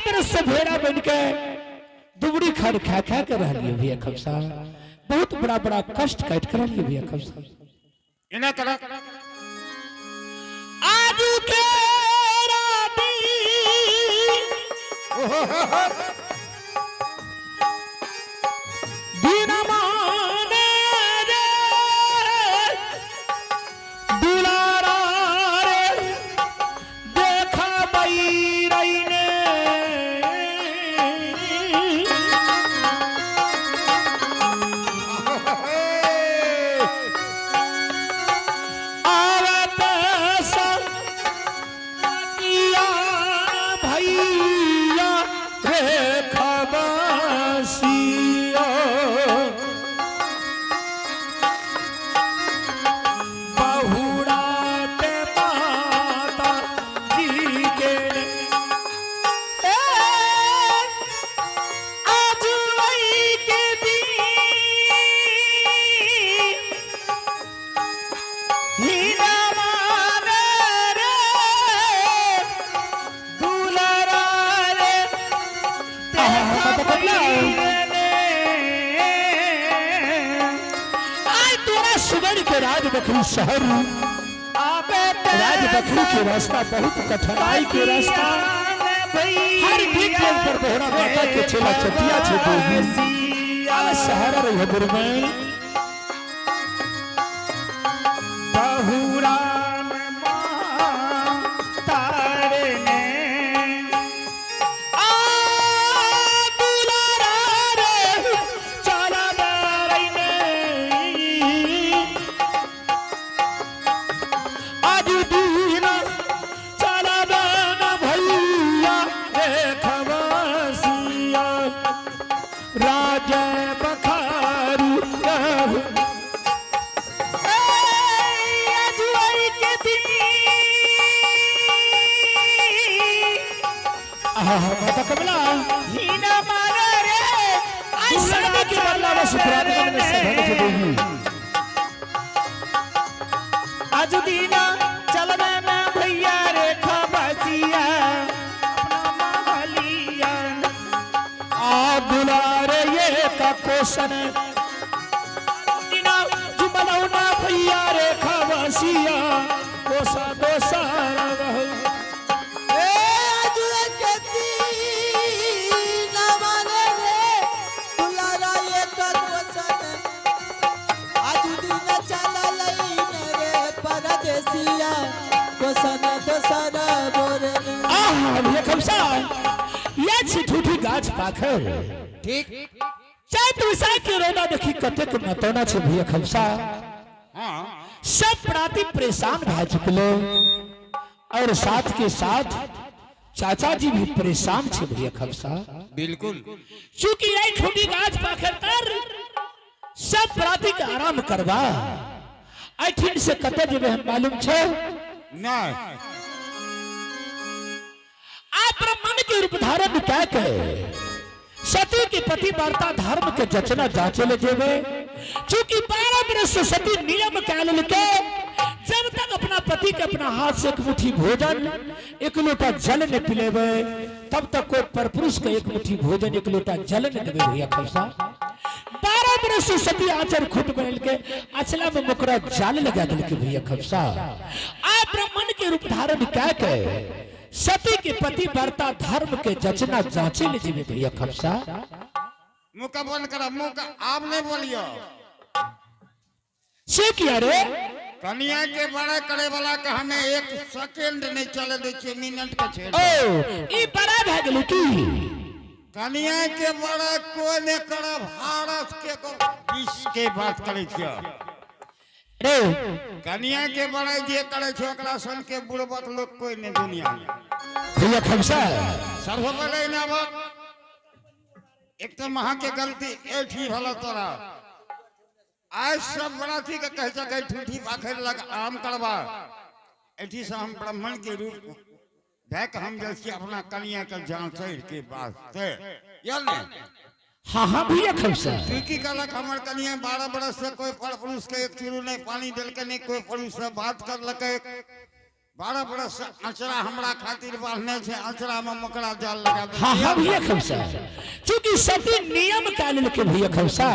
बरस से भेड़ा बन के दुबड़ी खड़ खा खा कर रह लिए भैया खबसा, बहुत बड़ा बड़ा कष्ट काट कर रह लिए भैया खबसा। इन्हें करा आज के राती दिन माने रे दुलारा रे देखा बैरई ने आवत सतिया भैया रे खबसिया बहुरात माता जी के आज वही के दिन हीरा माने रे दुलारा रे देखा बैरने आज तोरा सुगढ़ के राज बखरी शहर राज बखरी के रास्ता बहुत कठिनाई के रास्ता हर दिन के ऊपर बोहरा माता के चेला चतिया छे देवी अब शहर रहे बुरमई बहुरान माता ने आ दुलारा रे चला बैरई ने आज दिन चला बैन भैया रे खबसिया राज बखारू रहु आज वही के दिन माता कमला हीना मारे रे आई सड़क के बदला में सुखरात में से धन से देगी आज दीना चलने में भैया रे खबसिया अपना महलिया आ दुलारे ये का क्वेश्चन दिना जुमलौना भैया रे खबसिया कोसा दोसा रहु भैया खबसा ये छिठुठी गाछ पाखर ठीक चैत विषय के रोना देखी कतेक मतौना छे भैया खबसा हाँ सब प्राति परेशान भा चुकले और साथ के साथ चाचा जी भी परेशान छे भैया खबसा बिल्कुल चूंकि यही छोटी गाछ पाखर तर सब प्राति के आराम करवा ऐठिन से कते जेबे हम मालूम छे नहीं आप ब्राह्मण के रूप धारण क्या कहे सती के पति वार्ता धर्म के जचना जांचे ले जेबे चूंकि 12 बरस से सती नियम काल के जब तक अपना पति के अपना हाथ से एक मुट्ठी भोजन एक लोटा जल न पिलेबे तब तक कोई परपुरुष के एक मुट्ठी भोजन एक लोटा जल न देबे भैया खबसा 12 बरस से सती आचर खुट बनल के अचला में मुकरा जाल लगा दिल के भैया खबसा आप ब्राह्मण के रूप धारण क्या कहे सती के पति वार्ता धर्म के जचना जांचे ले जेबे भैया खबसा मुका बंद करा मुका आप नहीं बोलियो से किया रे कन्या के बड़ा करे वाला का हमें एक सेकंड नहीं चले दे छे मिनट के छेड़ ओ ई बड़ा भ गेलु की कन्या के बड़ा कोई ने कर भारत के को इसके बात करे छियो रे कन्या के बड़ा जे करे छो ओकरा सन के बुड़बक लोग कोई नहीं दुनिया में भैया खबसा सबसे पहले ना बात एक तो महा के गलती एठी भला तोरा आज सब बराती के कह सके ठूठी पाखर लग आम करवा एठी से हम ब्राह्मण के रूप देख हम जैसे अपना कन्या के जांचर के वास्ते यार ने हाँ हाँ भैया खबसा की कहलक हमर कन्या 12 बरस से कोई पर पुरुष के एक चुरू नहीं पानी दिल के नहीं कोई पुरुष से बात कर लके 12 बरस अचरा हमरा खातिर बांधने छे, अचरा में मकड़ा जाल लगा दे। हाँ हाँ भैया खमसा, चूंकि सती नियम कानून के भैया खमसा,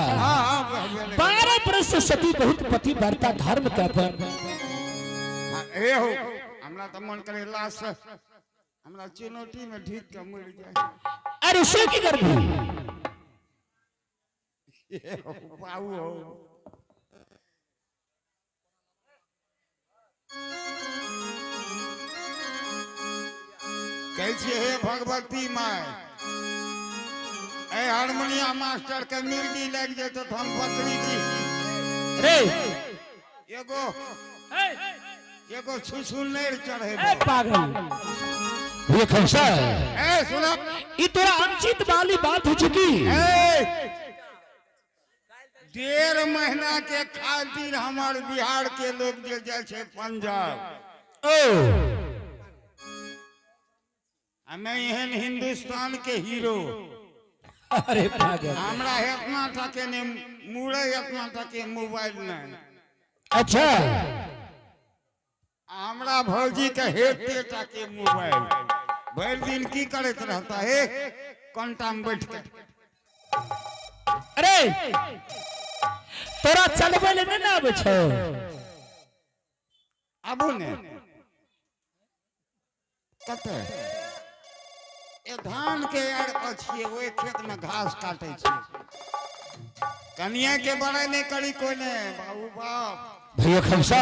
12 बरस से सती बहुत पतिव्रता धर्म का पर ए हो हमरा त मन करे लाश हमरा चुनौती में ढीक के मर जाए। अरे से की करबी बाबू हो कैसे हे भगवती माँ ए हारमोनिया मास्टर के मिर्गी लग जाए तो हम पकड़ी की रे एगो छुछुनेर चढ़े ए पागल भैया खमसा, ए सुनो ये तोरा अनुचित वाली बात हो चुकी। 1.5 महीना के खातिर हमार बिहार के लोग जे जाए छे पंजाब, ओ हमें एहन हिंदुस्तान के हीरो, अरे पागल हमरा इतना टके ने मुड़े, इतना टके मोबाइल नहीं, अच्छा हमरा भौजी के हेते टके मोबाइल, भर दिन की करत रहता है कंटा में बैठ के। अरे तोरा चलबे ले ना आवे छो, आबू ने कते ए धान के यार पछिए ओए खेत में घास काटे छी, कनिया के बड़ाई नहीं करी कोई ने बाबू बाप। भैया खमसा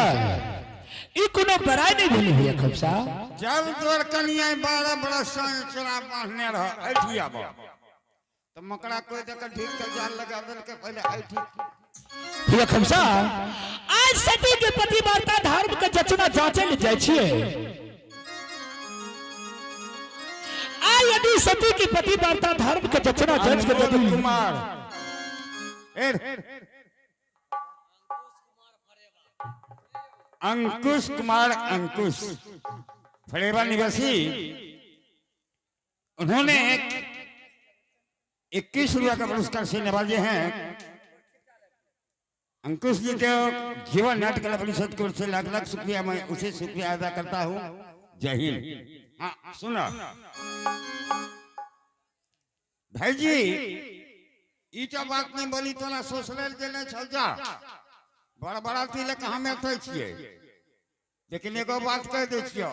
ई कोनो बड़ाई नहीं भेली भैया खमसा। जब तोर कनिया 12 बरस से चोरा बांधने रह ऐठी आबो तो मकड़ा कोई देख ढीक के जाल लगा दल के पहले ऐठी। भैया खमसा आज सती के पतिव्रता धर्म के जचना जांचे ले जाय छिए, आ यदि सती की पतिव्रता धर्म के जचना जांच के अनमोल यदि कुमार अंकुश कुमार अंकुश फरेवा निवासी, उन्होंने 21 रुपया का पुरस्कार से नवाजे हैं। अंकुश जी के जीवन नाट्य कला परिषद की ओर से लाख लाख शुक्रिया, मैं उसे शुक्रिया अदा करता हूँ। जय हिंद। हाँ सुना भाई जी, ईटा बात नहीं बोली तोरा सोशल जेने चल जा, बड़ बड़ा तिलक हमें थे छिए, लेकिन एगो बात कह दे छियो,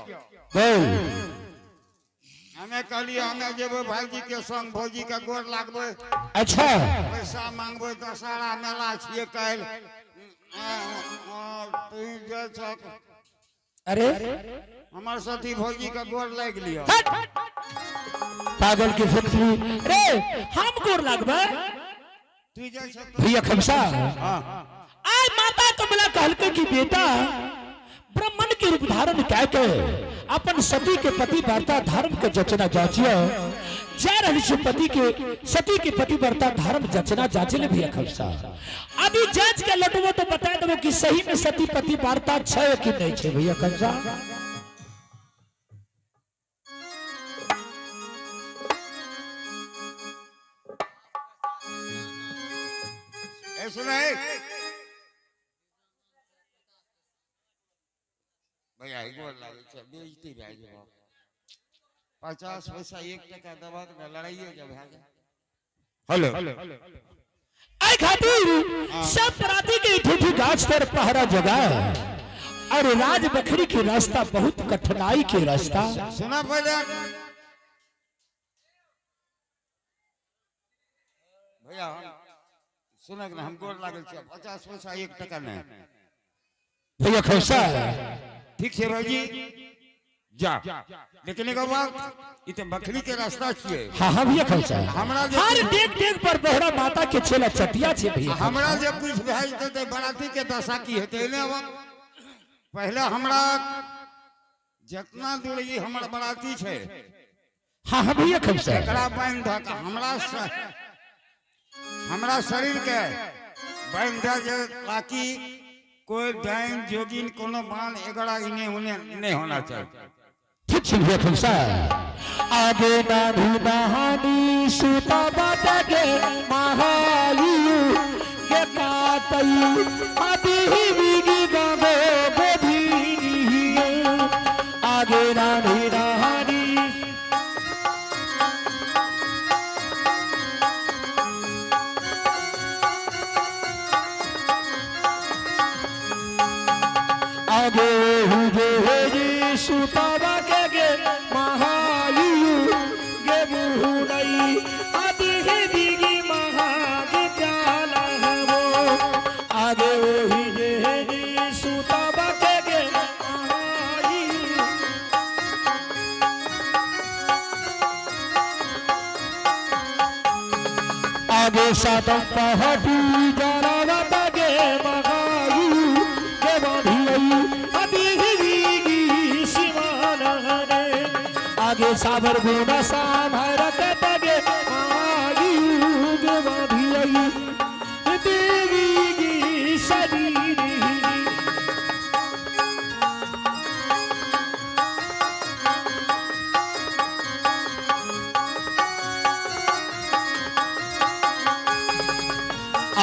हमें कहलिए हमें जेबे भाई जी के संग भौजी का गोर लागबे, अच्छा पैसा मांगबे, दशहरा मेला छिए काल, तू जे छक अरे हमार साथी भौजी का गोर लाग लियो। पागल की फुटली रे हम गोर लागबे तू जे छक भैया खमसा। हां आज माता कमला कहलके कि बेटा ब्राह्मण के रूप धारण क्या के अपन सती के पतिव्रता धर्म के जचना जाचियो, जा रही से पति के सती के पतिव्रता धर्म जचना जाचले भैया खमसा। अभी जांच के लटबो तो बता देबो कि सही में सती पतिव्रता छै कि नहीं छै भैया खमसा। ए सुने भैया गोर लागे छै, बेइज्जती भए जेबो, 50 पैसा 1 टका दबा के लड़ाइए जब भए जाए। हेलो आई खातिर सब पराती के ठूठी गाछ पर पहरा जगह और राज बखरी के रास्ता बहुत कठिनाई के रास्ता। सुना पहले भैया, हम सुनक ना, हम गोर लागल छै, 50 पैसा 1 टका नहीं। भैया खमसा ठीक है भाई जी जा, लेकिन एगो बात, इते बकरी के रास्ता छिए, हाँ हाँ भैया खमसा, हमरा जे हर डेग डेग पर बहरा माता के छेला चटिया छे भैया। हमरा जे कुछ भेज देते बराती के दशा की हेते ने, अब पहले हमरा जितना दूर ई हमर बराती छै, हाँ हाँ भैया खमसा, एकरा बांध ध के हमरा शरीर के बांध द जे ताकि कोई डाइन जोगिन कोनो बाण एगड़ा इने उने नहीं होना चाहिए। ठीक छै भैया खमसा। आगे ना धुनाहानी सुता बाटा के महायु के काटई आदि बिगी गंगो बोधिनी सुतावा के गे महायु गे बुहुनई आदि हे दिगी महाग प्याला हवो आगे वही गे सुतावा के गे महायु आगे सातम पहाड़ी जाना गे महायु गे बांधियई आदि हे दिगी सीमाना रे आगे साबर गुना सामर के तगे महायु गे बांधियई देवी गी शरीरी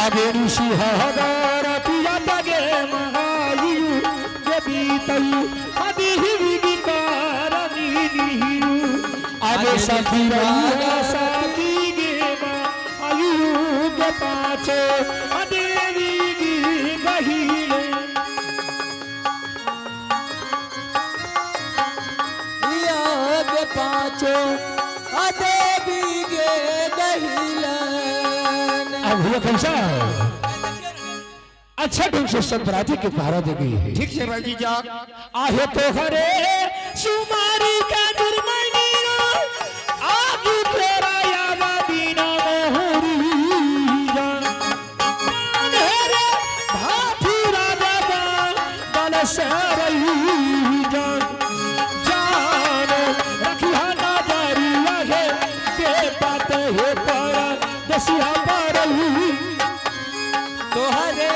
आगे ऋषि हगार पिया तगे महायु गे बीतई आदि हिविगी कारणी आगे सतीरैया सती गे महायु गे पाछे देवी गी गहिले गे पाँचो देवी गे गहिलन अब हुआ कैसा अच्छा ढंग से संप्राति के पहरा दे गई है ठीक से भाई जा आहे तो हरे सुमारी का दुर्मनी आगे तेरा याद दीना मोहरी जान हेरे भाती राजा बल से रही जान जान रखिया ना जारिया है बेपत है पर दसिया पर तोहरे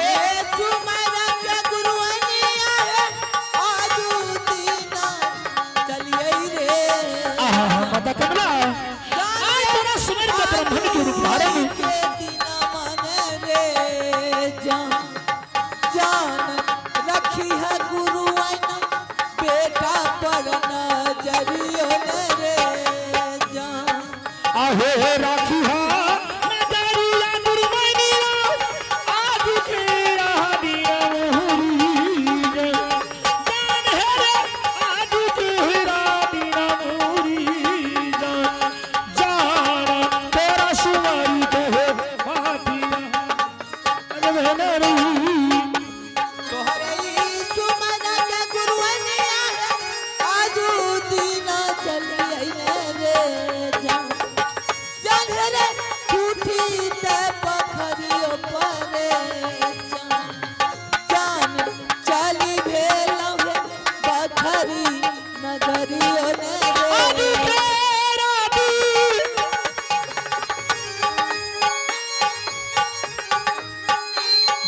सुमरा के गुरुअनिया है आजू दीना चलिए रे आहा माता कमला आज तेरा सुमर का ब्रह्मण के रूप धारण के दीना मन रे जान रखी है गुरुअन बेटा पर नजरियो रे जान आहे राखी हा नजरिया दुर्मनी आज तेरा दिया मोहरी जान हेरे आज तेरा दिया मोहरी जान तेरा सुमरी कहे भातिया अरे नहीं तोहरे सुमरा के गुरुअनिया है आजू दीना चलिए रे जान रे टूटी ते पखरियो परे जान चली भेला है पखरी नगरियो आज रे तेरा दिल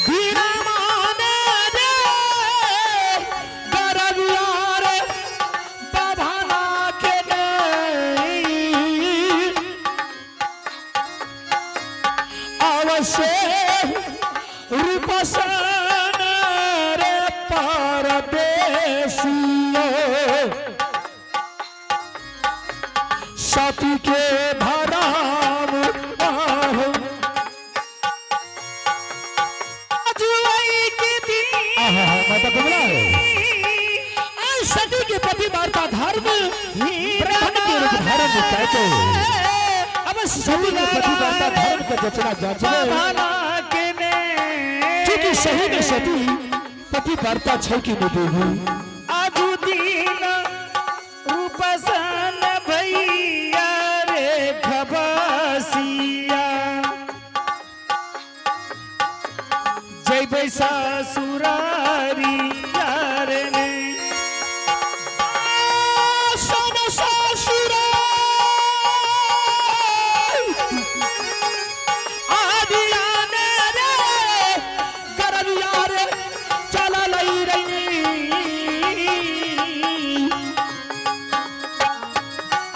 बिना माने रे गरबिया रे बभाना के नहीं अवश्य रूपसन रे परदेसियो सती के भराम आहो जुआई के दिन आहा माता कमला आज सती के पति वार्ता धर्म ब्राह्मण के रूप धारण कहते अब सती के पति वार्ता धर्म का जचना जांचने क्योंकि सही में सती पति वार्ता छै कि नहीं आजू दीन रूपसन भैया रे खबसिया जय बैसा सुरारी यार ने सोन ससुर आदियाने रे गरबिया रे चला लई रही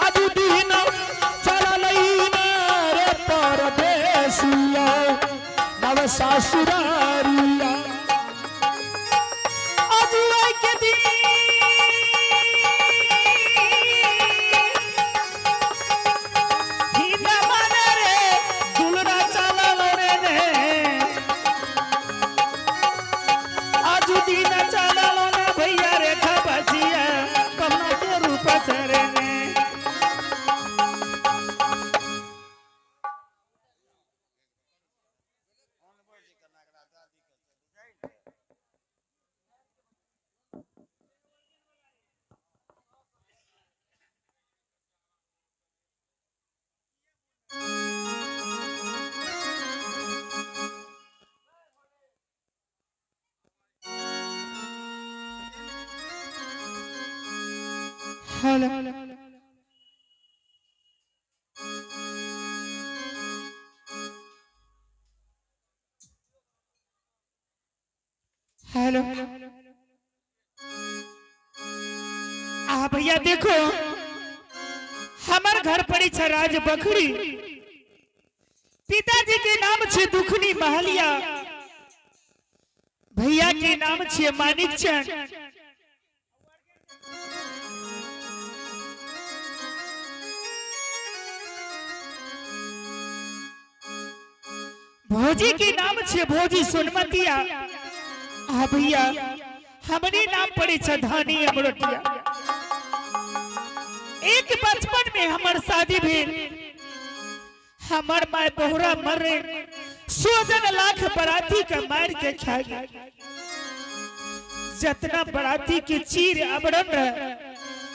आजू दिन चला लई रे परदेसिया नव सासुरारिया आजुआ के दिन हिन मन रे दुलरा चलल रे ने आजू दिन चलल ने भैया रे खबसिया कमला हेलो हेलो भैया देखो हमार घर पड़ी छ राज बखड़ी, पिताजी के नाम छे दुखनी महलिया, भैया के नाम छे मानिक चंद। भौजी के नाम छे भौजी सोनमतिया। भैया हमरे नाम पड़े छ धानी अमरोटिया। एक बचपन में हमार शादी भेल, हमार माय बहुरा मरे, 100 लाख बराती का मार के खा गई। जितना बराती के चीर आवरण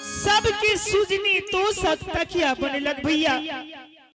सबकी सुजनी तो सक तकिया बने लग भैया।